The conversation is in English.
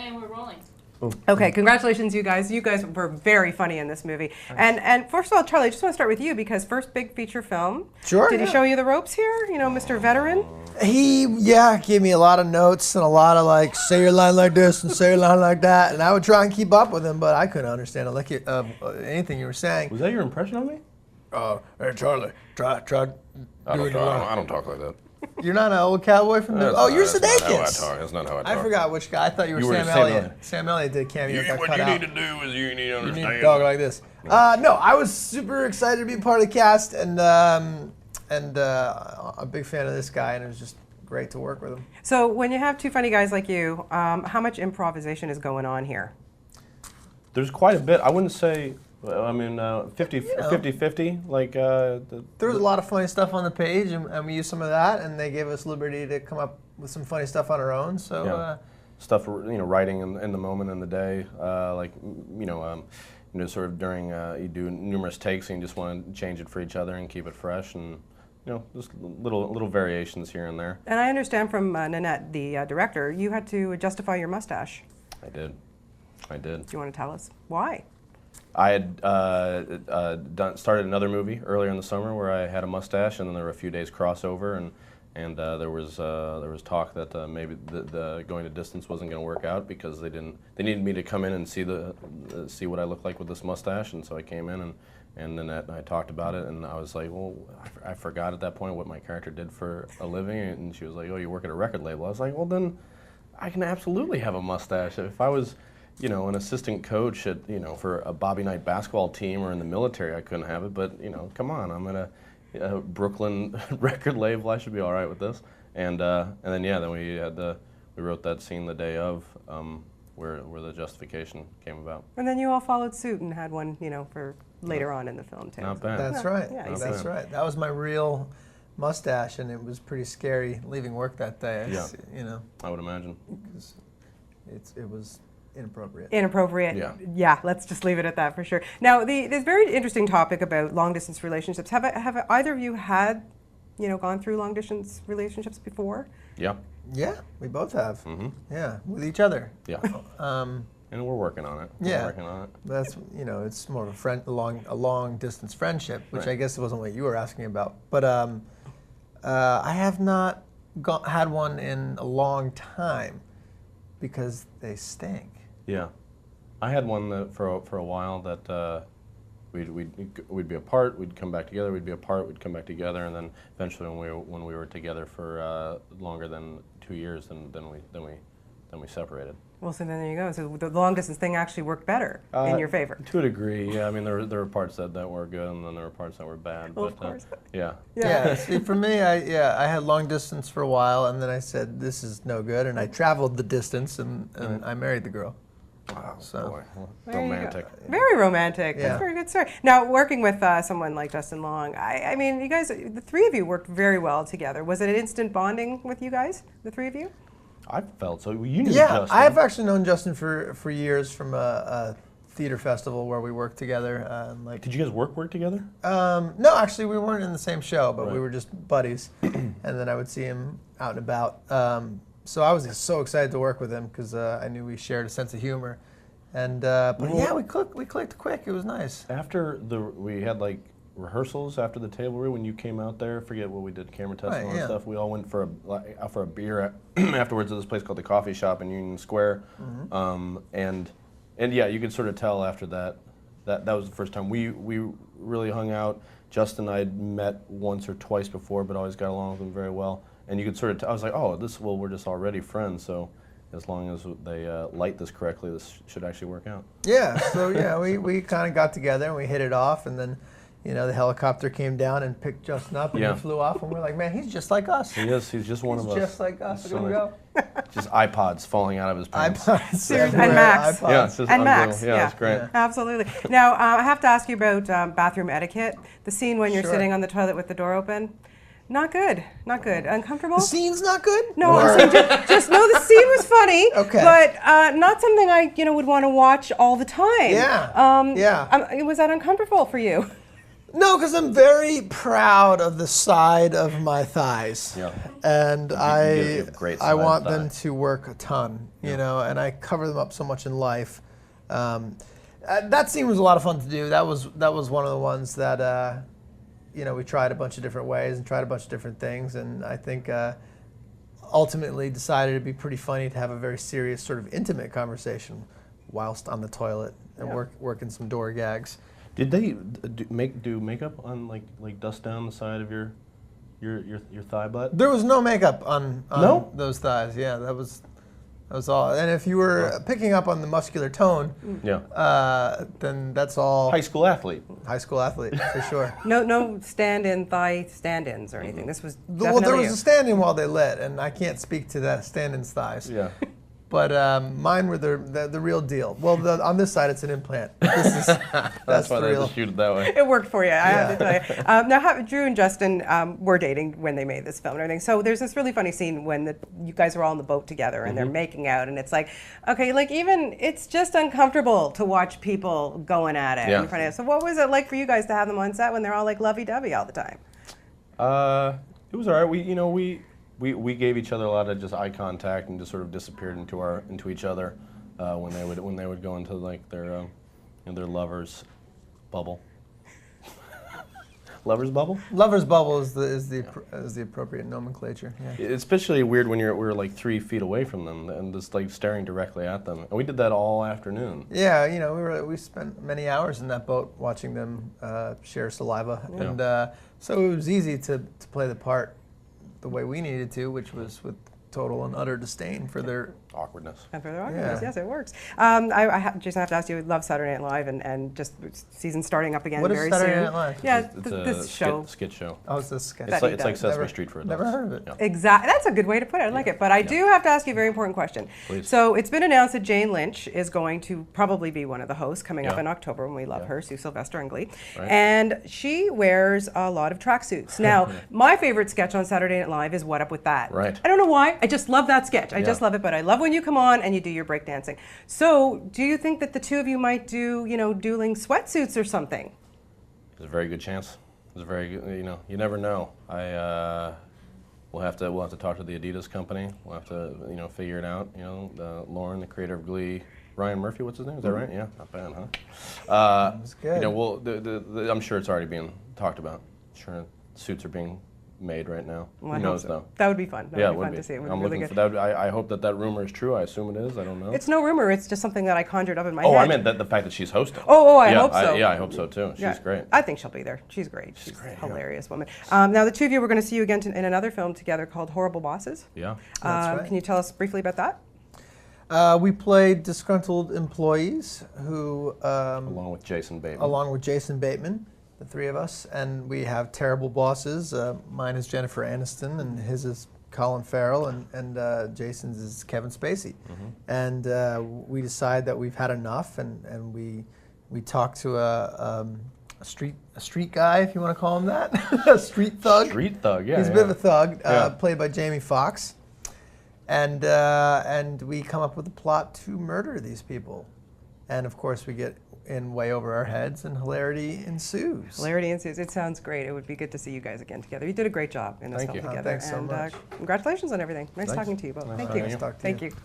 And we're rolling. Okay, congratulations, you guys. You guys were very funny in this movie. And first of all, Charlie, I just want to start with you because first big feature film. Sure. Did he show you the ropes here? You know, Mr. Veteran? He gave me a lot of notes and a lot of like, say your line like this and say your line like that. And I would try and keep up with him, but I couldn't understand anything you were saying. Was that your impression of me? Hey, Charlie, try I don't talk like that. You're not an old cowboy from the... Oh, you're Sudeikis. That's not how I talk. I forgot which guy. I thought you were Sam Elliott. Sam Elliott did a cameo. What you need to do is you need to understand. You need to talk like this. No, I was super excited to be part of the cast and a big fan of this guy, and it was just great to work with him. So when you have two funny guys like you, how much improvisation is going on here? There's quite a bit. I wouldn't say... I mean, 50-50, like... there was a lot of funny stuff on the page, and we used some of that, and they gave us liberty to come up with some funny stuff on our own, so... Yeah. Stuff, writing in the moment, in the day, sort of during, you do numerous takes, and you just want to change it for each other and keep it fresh, and, just little variations here and there. And I understand from Nanette, the director, you had to justify your mustache. I did. Do you want to tell us why? I had started another movie earlier in the summer where I had a mustache, and then there were a few days crossover, and there was talk that maybe the going to distance wasn't going to work out because they needed me to come in and see what I looked like with this mustache, and so I came in and then I talked about it, and I was like, well, I forgot at that point what my character did for a living, and she was like, oh, you work at a record label. I was like, well, then I can absolutely have a mustache. If I was an assistant coach at, for a Bobby Knight basketball team or in the military, I couldn't have it. But, come on, I'm at a Brooklyn record label. I should be all right with this. And then we wrote that scene the day of where the justification came about. And then you all followed suit and had one, for later on in the film too. Not bad. That's right. Yeah, That's right. That was my real mustache, and it was pretty scary leaving work that day. Yeah. I would imagine. Because it was inappropriate. Yeah, let's just leave it at that for sure. Now, this very interesting topic about long-distance relationships. Have either of you had, gone through long-distance relationships before? Yeah. Yeah, we both have. Mm-hmm. Yeah, with each other. Yeah. And we're working on it. Yeah. We're working on it. That's, it's more of a long-distance friendship, which Right. I guess wasn't what you were asking about. But I have not had one in a long time because they stink. Yeah, I had one that for a while that we'd be apart, we'd come back together, we'd be apart, we'd come back together, and then eventually when we were together for longer than 2 years, then we separated. Well, so then there you go. So the long distance thing actually worked better in your favor. To a degree, yeah. I mean, there were parts that were good, and then there were parts that were bad. Well, but of course. Yeah. Yeah. See, for me, I had long distance for a while, and then I said this is no good, and I traveled the distance, and I married the girl. Wow. So Boy, There you romantic. go. Very romantic. Yeah. That's a very good story. Now, working with someone like Dustin Long, I mean, you guys, the three of you worked very well together. Was it an instant bonding with you guys, the three of you? I felt so. You knew yeah, Justin. I've actually known Justin for years from a theater festival where we worked together. Did you guys work together? No, actually, we weren't in the same show, but we Right. were just buddies. And then I would see him out and about. So I was so excited to work with him because I knew we shared a sense of humor. And but yeah, we clicked quick. It was nice. After we had like rehearsals after the table read when you came out there. Forget what we did, camera tests and all that stuff. We all went for a beer afterwards at this place called the Coffee Shop in Union Square. Mm-hmm. And yeah, you could sort of tell after that was the first time we really hung out. Justin and I had met once or twice before, but always got along with him very well. And you could sort of I was like, oh, we're just already friends, so as long as they light this correctly, this should actually work out. Yeah, so yeah, we kind of got together and we hit it off, and then the helicopter came down and picked Justin up, and he flew off, and we're like, man, he's just like us. He is. He's just one of us. Just like us. Look at him go. Just iPods falling out of his pants. iPods. And Macs. iPods. Yeah, it's just And Max. unreal. Yeah, it's great. Yeah. Absolutely. Now, I have to ask you about bathroom etiquette. The scene when you're Sure. sitting on the toilet with the door open. Not good. Not good. Uncomfortable? The scene's not good? No, Or- I'm saying just know the scene was funny, Okay. but not something I would want to watch all the time. Yeah. Yeah. Was that uncomfortable for you? No, because I'm very proud of the side of my thighs. Yeah. And you I have great I side want thigh. them to work a ton, you know, and I cover them up so much in life. That scene was a lot of fun to do. That was one of the ones that you know, we tried a bunch of different ways and tried a bunch of different things, and I think ultimately decided it'd be pretty funny to have a very serious sort of intimate conversation whilst on the toilet and working some door gags. Did they do makeup on like dust down the side of your thigh butt? There was no makeup on No? those thighs. Yeah, that was all. And if you were picking up on the muscular tone, then that's all High school athlete. high school athlete for sure. No stand-in thigh stand-ins or anything. This was Well, there definitely was a stand-in while they lit, and I can't speak to that stand-in's thighs. Yeah. But mine were the real deal. Well, on this side, it's an implant. This is, That's why the they real. had to shoot it that way. It worked for you, I have to tell you. Now, Drew and Justin were dating when they made this film and everything. So there's this really funny scene when you guys are all on the boat together and they're making out, and it's like, okay, like even it's just uncomfortable to watch people going at it in front of you. So what was it like for you guys to have them on set when they're all like lovey-dovey all the time? It was all right. We gave each other a lot of just eye contact and just sort of disappeared into each other when they would go into like their their lovers bubble. Lovers bubble? Lover's bubble is the appropriate nomenclature. Yeah. It's especially weird when we're like 3 feet away from them and just like staring directly at them. And we did that all afternoon. Yeah, you know, we spent many hours in that boat watching them share saliva, and so it was easy to play the part the way we needed to, which was with total and utter disdain for their awkwardness. And for their awkwardness, yes, it works. Jason, I have to ask you, love Saturday Night Live and just season starting up again What is very Saturday soon. Night Live? Yeah, It's this a show. skit show. Oh, it's a sketch. It's like Sesame Street for adults. Never heard of it. Yeah. Exactly. That's a good way to put it. I like it. But I do have to ask you a very important question. Please. So it's been announced that Jane Lynch is going to probably be one of the hosts coming up Yeah. in October, and we love her, Sue Sylvester and Glee. Right. And she wears a lot of tracksuits. Now, my favorite sketch on Saturday Night Live is What Up With That? Right. I don't know why. I just love that sketch. I just love it. But I love when you come on and you do your breakdancing. So do you think that the two of you might do, dueling sweatsuits or something? There's a very good chance. There's a very good, you never know. We'll have to talk to the Adidas company. We'll have to, figure it out. Lauren, the creator of Glee, Ryan Murphy, what's his name? Is that right? Yeah, not bad, huh? That's good. I'm sure it's already being talked about. Sure, suits are being made right now. Well, Who I hope knows, so. though? That would be fun. That Yeah, would be it fun would to see. It be. would I'm be really looking good. for that. I hope that rumor is true. I assume it is. I don't know. It's no rumor. It's just something that I conjured up in my Oh, head. I meant the fact that she's hosting. Oh, I Yeah, hope so. I hope so too. She's Yeah, great. I think she'll be there. She's great. She's great, a yeah. hilarious woman. Now, the two of you, we're going to see you again in another film together called Horrible Bosses. Yeah. That's right. Can you tell us briefly about that? We played disgruntled employees who, Along with Jason Bateman. along with Jason Bateman, the three of us, and we have terrible bosses. Mine is Jennifer Aniston, and his is Colin Farrell, and Jason's is Kevin Spacey. And we decide that we've had enough, and we talk to a street guy, if you want to call him that, a street thug. Street thug, yeah. He's a bit of a thug, Yeah. played by Jamie Foxx, and we come up with a plot to murder these people, and of course we get in way over our heads, and hilarity ensues. Hilarity ensues. It sounds great. It would be good to see you guys again together. You did a great job in this Thank film you. together. Thanks so and much. congratulations on everything. Nice Thanks. talking to you both. Nice Thank talking you. to you. Talk to Thank you. you.